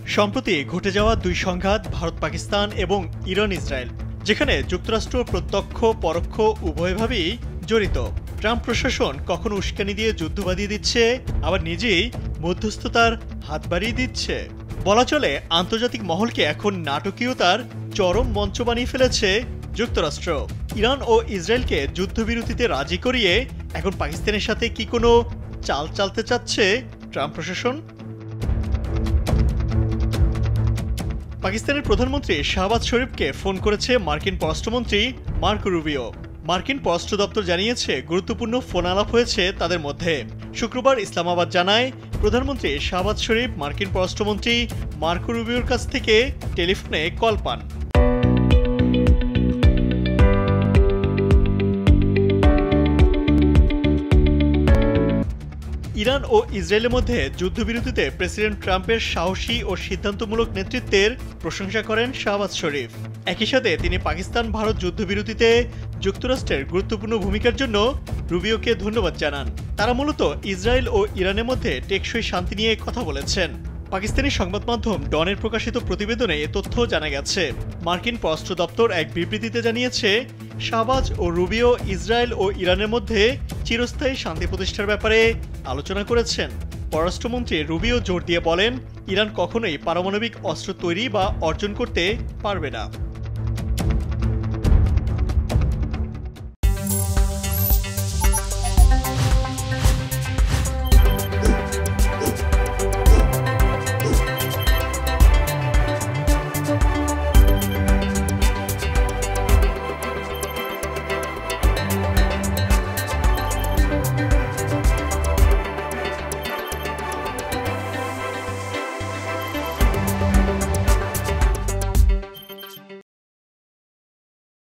সম্প্রতি ঘটে যাওয়া দুই সংঘাত ভারত পাকিস্তান এবং ইরান ইসরায়েল, যেখানে যুক্তরাষ্ট্র প্রত্যক্ষ পরোক্ষ উভয়ভাবেই জড়িত। ট্রাম্প প্রশাসন কখনো উস্কানি দিয়ে যুদ্ধ বাঁধিয়ে দিচ্ছে, আবার নিজেই মধ্যস্থতার হাত বাড়িয়ে দিচ্ছে। বলা চলে আন্তর্জাতিক মহলকে এখন নাটকীয়তার চরম মঞ্চ বানিয়ে ফেলেছে যুক্তরাষ্ট্র। ইরান ও ইসরায়েলকে যুদ্ধবিরতিতে রাজি করিয়ে এখন পাকিস্তানের সাথে কি কোনো চাল চালতে চাচ্ছে ট্রাম্প প্রশাসন? পাকিস্তানের প্রধানমন্ত্রী শাহবাজ শরীফকে ফোন করেছে মার্কিন পররাষ্ট্রমন্ত্রী মার্কো রুবিও। মার্কিন পররাষ্ট্র দপ্তর জানিয়েছে গুরুত্বপূর্ণ ফোন আলাপ হয়েছে তাদের মধ্যে। শুক্রবার ইসলামাবাদ জানায়, প্রধানমন্ত্রী শাহবাজ শরীফ মার্কিন পররাষ্ট্রমন্ত্রী মার্কো রুবিওর কাছ থেকে টেলিফোনে কল পান। ইরান ও ইসরায়েলের মধ্যে যুদ্ধবিরতিতে প্রেসিডেন্ট ট্রাম্পের সাহসী ও সিদ্ধান্তমূলক নেতৃত্বের প্রশংসা করেন শাহবাজ শরীফ। একই সাথে তিনি পাকিস্তান ভারত যুদ্ধবিরতিতে যুক্তরাষ্ট্রের গুরুত্বপূর্ণ ভূমিকার জন্য রুবিওকে ধন্যবাদ জানান। তারা মূলত ইসরায়েল ও ইরানের মধ্যে টেকসই শান্তি নিয়ে কথা বলেছেন। পাকিস্তানি সংবাদ মাধ্যম ডনের প্রকাশিত প্রতিবেদনে এ তথ্য জানা গেছে। মার্কিন পররাষ্ট্র দপ্তর এক বিবৃতিতে জানিয়েছে, শাহবাজ ও রুবিও ইসরায়েল ও ইরানের মধ্যে চিরস্থায়ী শান্তি প্রতিষ্ঠার ব্যাপারে আলোচনা করেছেন। পররাষ্ট্রমন্ত্রী রুবিও জোর দিয়ে বলেন, ইরান কখনোই পারমাণবিক অস্ত্র তৈরি বা অর্জন করতে পারবে না।